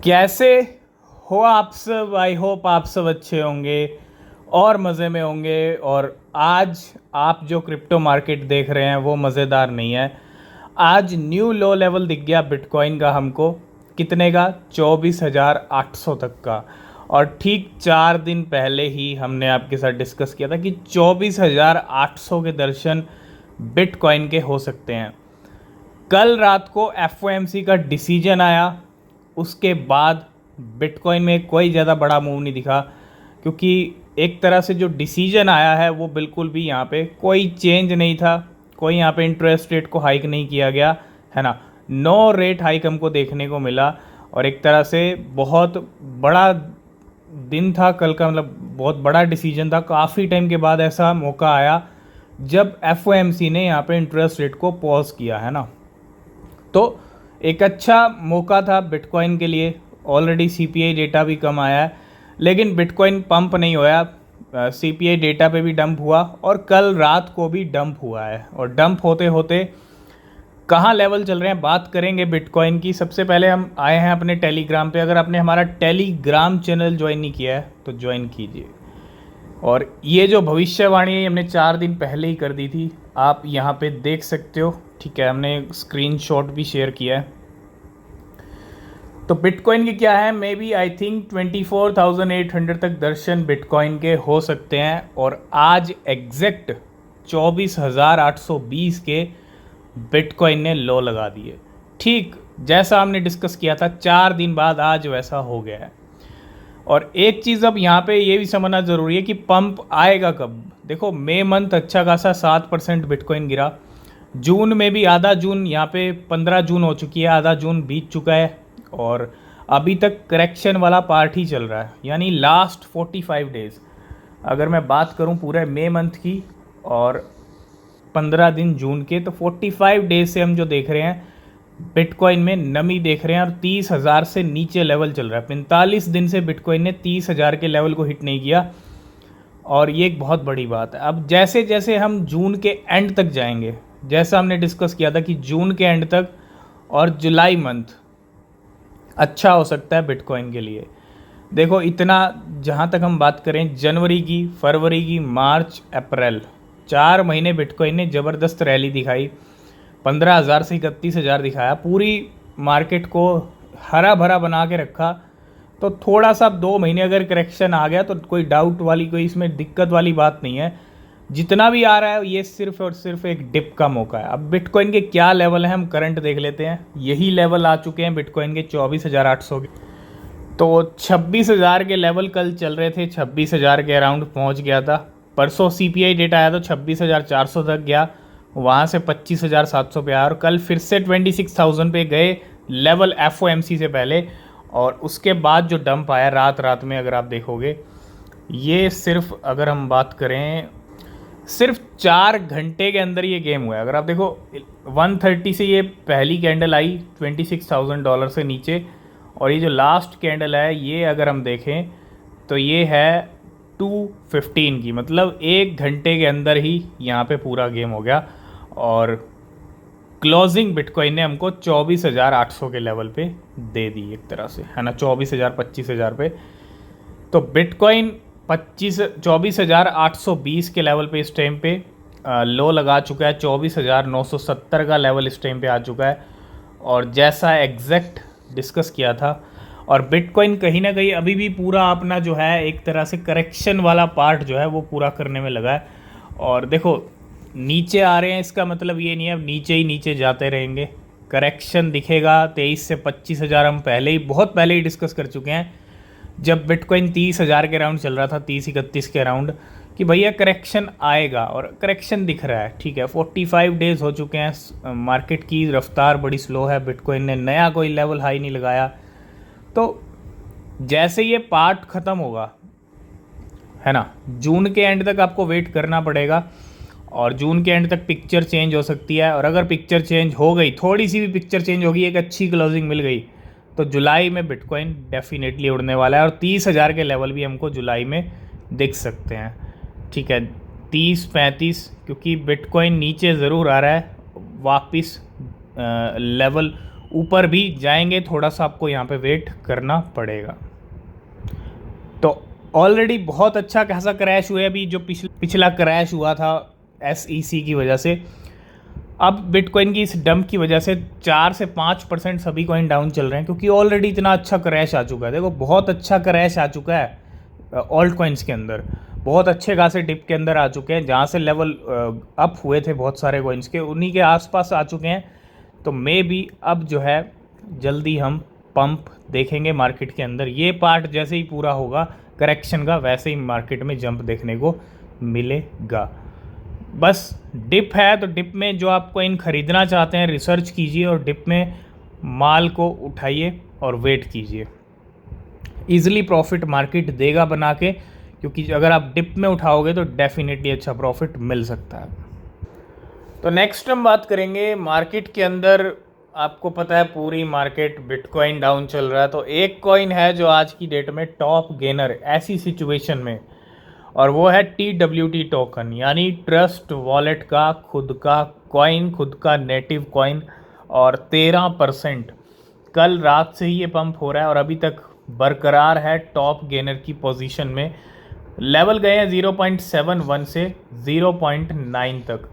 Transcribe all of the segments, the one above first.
कैसे हो आप सब। आई होप आप सब अच्छे होंगे और मज़े में होंगे। और आज आप जो क्रिप्टो मार्केट देख रहे हैं वो मज़ेदार नहीं है। आज न्यू लो लेवल दिख गया बिटकॉइन का हमको। कितने का? 24,800 तक का। और ठीक 4 दिन पहले ही हमने आपके साथ डिस्कस किया था कि 24,800 के दर्शन बिटकॉइन के हो सकते हैं। कल रात को एफओएमसी का डिसीजन आया, उसके बाद बिटकॉइन में कोई ज़्यादा बड़ा मूव नहीं दिखा, क्योंकि एक तरह से जो डिसीजन आया है वो बिल्कुल भी यहाँ पे कोई चेंज नहीं था। कोई यहाँ पे इंटरेस्ट रेट को हाइक नहीं किया गया है ना। नो रेट हाइक हमको देखने को मिला। और एक तरह से बहुत बड़ा दिन था कल का, मतलब बहुत बड़ा डिसीजन था। काफ़ी टाइम के बाद ऐसा मौका आया जब एफओएमसी ने यहाँ पे इंटरेस्ट रेट को पॉज किया है ना। तो एक अच्छा मौका था बिटकॉइन के लिए। ऑलरेडी सीपीआई डेटा भी कम आया है, लेकिन बिटकॉइन पंप नहीं होया। सीपीआई डेटा पे भी डंप हुआ और कल रात को भी डंप हुआ है। और डंप होते होते कहाँ लेवल चल रहे हैं बात करेंगे बिटकॉइन की। सबसे पहले हम आए हैं अपने टेलीग्राम पे। अगर आपने हमारा टेलीग्राम चैनल ज्वाइन नहीं किया है तो ज्वाइन कीजिए। और ये जो भविष्यवाणी है हमने 4 दिन पहले ही कर दी थी, आप यहाँ पे देख सकते हो। ठीक है, हमने स्क्रीनशॉट भी शेयर किया है। तो बिटकॉइन के क्या है, मे बी आई थिंक 24,800 तक दर्शन बिटकॉइन के हो सकते हैं। और आज एग्जैक्ट 24,820 के बिटकॉइन ने लो लगा दिए। ठीक जैसा हमने डिस्कस किया था 4 दिन बाद आज वैसा हो गया है। और एक चीज़ अब यहाँ पे ये भी समझना ज़रूरी है कि पंप आएगा कब। देखो मई मंथ अच्छा खासा 7% बिटकॉइन गिरा। जून में भी आधा जून, यहाँ पे 15 जून हो चुकी है, आधा जून बीत चुका है और अभी तक करेक्शन वाला पार्ट ही चल रहा है। यानी लास्ट 45 डेज़ अगर मैं बात करूँ पूरे मई मंथ की और 15 दिन जून के, तो 45 डेज से हम जो देख रहे हैं बिटकॉइन में नमी देख रहे हैं। और 30,000 से नीचे लेवल चल रहा है। 45 दिन से बिटकॉइन ने 30,000 के लेवल को हिट नहीं किया और ये एक बहुत बड़ी बात है। अब जैसे जैसे हम जून के एंड तक जाएंगे, जैसा हमने डिस्कस किया था कि जून के एंड तक और जुलाई मंथ अच्छा हो सकता है बिटकॉइन के लिए। देखो इतना, जहाँ तक हम बात करें जनवरी की, फरवरी की, मार्च, अप्रैल, 4 महीने बिटकॉइन ने ज़बरदस्त रैली दिखाई। 15,000 से 31,000 दिखाया, पूरी मार्केट को हरा भरा बना के रखा। तो थोड़ा सा 2 महीने अगर करेक्शन आ गया तो कोई डाउट वाली, कोई इसमें दिक्कत वाली बात नहीं है। जितना भी आ रहा है ये सिर्फ और सिर्फ एक डिप का मौका है। अब बिटकॉइन के क्या लेवल हैं हम करंट देख लेते हैं। यही लेवल आ चुके हैं बिटकॉइन के 24,800 के। तो 26,000 के लेवल कल चल रहे थे, 26,000 के अराउंड पहुंच गया था। परसों सीपीआई डेटा आया तो 26,400 तक गया, वहाँ से 25,700 पे आया और कल फिर से 26,000 पे गए लेवल एफओएमसी से पहले। और उसके बाद जो डंप आया रात रात में, अगर आप देखोगे ये सिर्फ, अगर हम बात करें सिर्फ 4 घंटे के अंदर ये गेम हुआ है। अगर आप देखो 130 से ये पहली कैंडल आई $26,000 से नीचे, और ये जो लास्ट कैंडल है ये अगर हम देखें तो ये है 215 की। मतलब 1 घंटे के अंदर ही यहाँ पे पूरा गेम हो गया। और क्लोजिंग बिटकॉइन ने हमको 24,800 के लेवल पे दे दी एक तरह से, है ना, 24,000 25,000 पे। तो बिटकॉइन 24,820 के लेवल पे इस टाइम पे लो लगा चुका है। 24,970 का लेवल इस टाइम पे आ चुका है। और जैसा एग्जैक्ट डिस्कस किया था, और बिटकॉइन कहीं ना कहीं अभी भी पूरा अपना जो है एक तरह से करेक्शन वाला पार्ट जो है वो पूरा करने में लगा है। और देखो नीचे आ रहे हैं, इसका मतलब ये नहीं है अब नीचे ही नीचे जाते रहेंगे। करेक्शन दिखेगा 23 से 25,000। हम पहले ही, बहुत पहले ही डिस्कस कर चुके हैं जब बिटकॉइन 30,000 के अराउंड चल रहा था, 30-31 के अराउंड, कि भैया करेक्शन आएगा। और करेक्शन दिख रहा है। ठीक है, 45 डेज़ हो चुके हैं। मार्केट की रफ्तार बड़ी स्लो है। बिटकॉइन ने नया कोई लेवल हाई नहीं लगाया। तो जैसे ये पार्ट ख़त्म होगा, है ना, जून के एंड तक आपको वेट करना पड़ेगा। और जून के एंड तक पिक्चर चेंज हो सकती है। और अगर पिक्चर चेंज हो गई, थोड़ी सी भी पिक्चर चेंज होगी, एक अच्छी क्लोजिंग मिल गई, तो जुलाई में बिटकॉइन डेफिनेटली उड़ने वाला है। और 30,000 के लेवल भी हमको जुलाई में दिख सकते हैं। ठीक है, 30-35, क्योंकि बिटकॉइन नीचे ज़रूर आ रहा है, वापस लेवल ऊपर भी जाएंगे, थोड़ा सा आपको यहाँ पे वेट करना पड़ेगा। तो ऑलरेडी बहुत अच्छा खासा क्रैश हुआ है अभी, जो पिछला क्रैश हुआ था SEC की वजह से। अब बिटकॉइन की इस डंप की वजह से 4 से 5% सभी कॉइन डाउन चल रहे हैं, क्योंकि ऑलरेडी इतना अच्छा क्रैश आ चुका है। देखो बहुत अच्छा क्रैश आ चुका है ऑल्ट कॉइन्स के अंदर, बहुत अच्छे खासे डिप के अंदर आ चुके हैं। जहाँ से लेवल अप हुए थे बहुत सारे कॉइन्स के, उन्हीं के आसपास आ चुके हैं। तो मे बी अब जो है जल्दी हम पंप देखेंगे मार्केट के अंदर। ये पार्ट जैसे ही पूरा होगा करेक्शन का, वैसे ही मार्केट में जंप देखने को मिलेगा। बस डिप है तो डिप में जो आप कॉइन ख़रीदना चाहते हैं रिसर्च कीजिए, और डिप में माल को उठाइए और वेट कीजिए। ईज़िली प्रॉफिट मार्केट देगा बना के, क्योंकि अगर आप डिप में उठाओगे तो डेफिनेटली अच्छा प्रॉफिट मिल सकता है। तो नेक्स्ट हम बात करेंगे मार्केट के अंदर। आपको पता है पूरी मार्केट बिटकॉइन डाउन चल रहा है, तो एक कॉइन है जो आज की डेट में टॉप गेनर ऐसी सिचुएशन में, और वो है TWT टोकन, यानी ट्रस्ट वॉलेट का खुद का कॉइन, खुद का नेटिव कॉइन। और 13% कल रात से ही ये पंप हो रहा है और अभी तक बरकरार है टॉप गेनर की पोजीशन में। लेवल गए हैं 0.71 से 0.9 तक,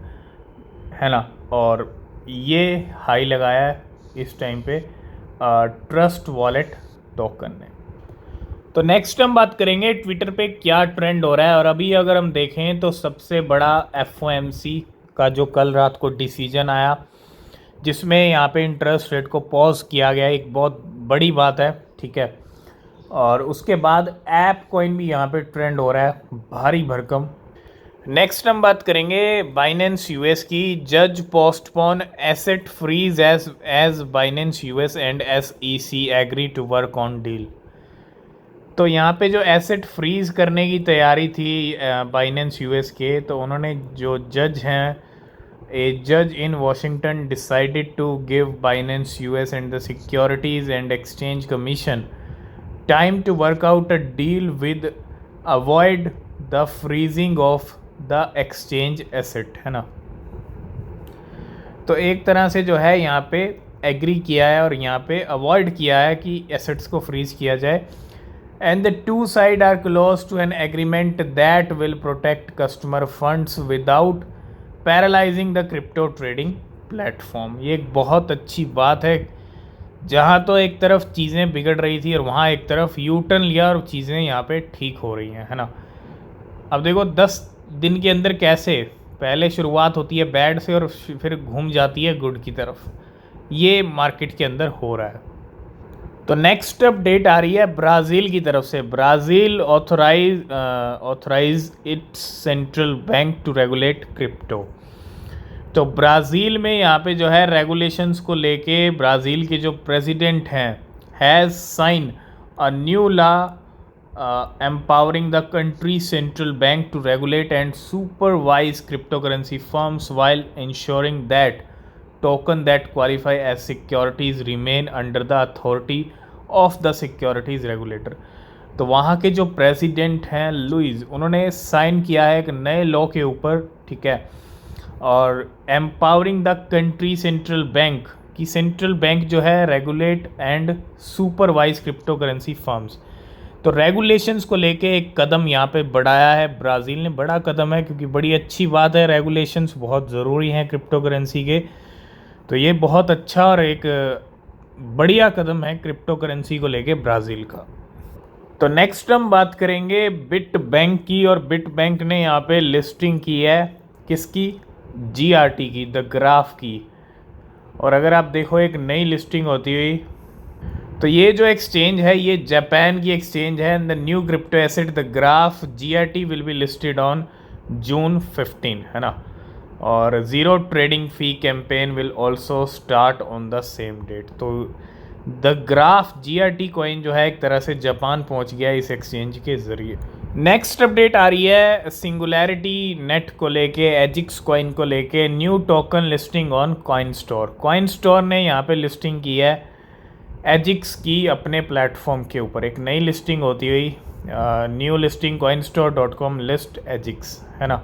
है ना। और ये हाई लगाया है इस टाइम पे ट्रस्ट वॉलेट टोकन ने। तो नेक्स्ट हम बात करेंगे ट्विटर पे क्या ट्रेंड हो रहा है। और अभी अगर हम देखें तो सबसे बड़ा FOMC का जो कल रात को डिसीजन आया, जिसमें यहाँ पे इंटरेस्ट रेट को पॉज किया गया, एक बहुत बड़ी बात है, ठीक है। और उसके बाद ऐप कॉइन भी यहाँ पे ट्रेंड हो रहा है भारी भरकम। नेक्स्ट हम बात करेंगे बाइनेंस US की। जज postpone asset freeze as Binance US and SEC agree to work on deal. तो यहाँ पे जो एसेट फ्रीज करने की तैयारी थी बाइनेंस US के, तो उन्होंने जो जज हैं, ए जज in Washington decided to give Binance US and the securities and exchange commission time to work out a deal with avoid the freezing of the exchange asset, है ना। तो एक तरह से जो है यहाँ पे एग्री किया है और यहाँ पे अवॉइड किया है कि एसेट्स को फ्रीज किया जाए। And the two sides are close to an agreement that will protect customer funds without paralyzing the crypto trading platform। ये एक बहुत अच्छी बात है, जहाँ तो एक तरफ चीज़ें बिगड़ रही थी और वहाँ एक तरफ यू टर्न लिया और चीज़ें यहाँ पे ठीक हो रही हैं, है ना। अब देखो 10 दिन के अंदर कैसे पहले शुरुआत होती है बैड से और फिर घूम जाती है गुड की तरफ, ये मार्केट के अंदर हो रहा है। तो नेक्स्ट अपडेट आ रही है ब्राज़ील की तरफ से। Brazil authorise its central bank to regulate crypto. तो ब्राज़ील में यहाँ पे जो है रेगुलेशंस को लेके ब्राज़ील के जो प्रेसिडेंट हैं has sign a new law empowering the country central bank to regulate and supervise crypto currency firms while insuring that token that qualify as securities remain under the authority of the securities regulator। तो वहाँ के जो president हैं Louis, उन्होंने sign किया है एक नए लॉ के ऊपर, ठीक है। और empowering the country central bank, की सेंट्रल बैंक जो है regulate and supervise crypto currency firms. तो रेगुलेशंस को लेके एक कदम यहाँ पे बढ़ाया है ब्राज़ील ने। बड़ा कदम है, क्योंकि बड़ी अच्छी बात है, रेगुलेशंस बहुत ज़रूरी हैं क्रिप्टो करेंसी के। तो ये बहुत अच्छा और एक बढ़िया कदम है क्रिप्टो करेंसी को लेके ब्राज़ील का। तो नेक्स्ट हम बात करेंगे बिट बैंक की। और बिट बैंक ने यहाँ पे लिस्टिंग की है किसकी? GRT की, द ग्राफ की। और अगर आप देखो एक नई लिस्टिंग होती हुई, तो ये जो एक्सचेंज है ये जापान की एक्सचेंज है। The new crypto asset the graph GRT will be listed on June 15, है ना। और zero trading fee campaign will also start on the same date. तो द ग्राफ GRT कॉइन जो है एक तरह से जापान पहुंच गया इस एक्सचेंज के ज़रिए। नेक्स्ट अपडेट आ रही है सिंगुलैरिटी नेट को लेके, एजिक्स कॉइन को लेके। New token listing on coin store. Coin store ने यहाँ पे लिस्टिंग की है एजिक्स की अपने प्लेटफॉर्म के ऊपर। एक नई लिस्टिंग होती हुई, न्यू लिस्टिंग coinstore.com लिस्ट एजिक्स, है ना।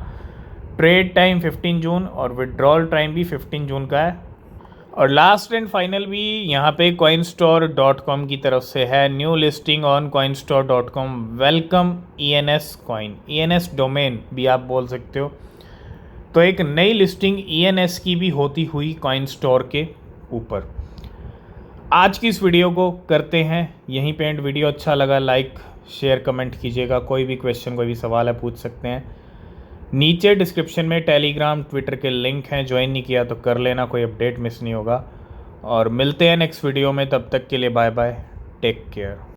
ट्रेड टाइम 15 जून और विड्रॉल टाइम भी 15 जून का है। और लास्ट एंड फाइनल भी यहाँ पे coinstore.com की तरफ से है, new listing on coinstore.com, welcome ENS coin, ENS domain भी आप बोल सकते हो। तो एक नई लिस्टिंग ENS की भी होती हुई coinstore के ऊपर। आज की इस वीडियो को करते हैं यहीं पे एंड। वीडियो अच्छा लगा लाइक शेयर कमेंट कीजिएगा। कोई भी क्वेश्चन कोई भी सवाल है पूछ सकते हैं। नीचे डिस्क्रिप्शन में टेलीग्राम ट्विटर के लिंक हैं, ज्वाइन नहीं किया तो कर लेना, कोई अपडेट मिस नहीं होगा। और मिलते हैं नेक्स्ट वीडियो में, तब तक के लिए बाय बाय, टेक केयर।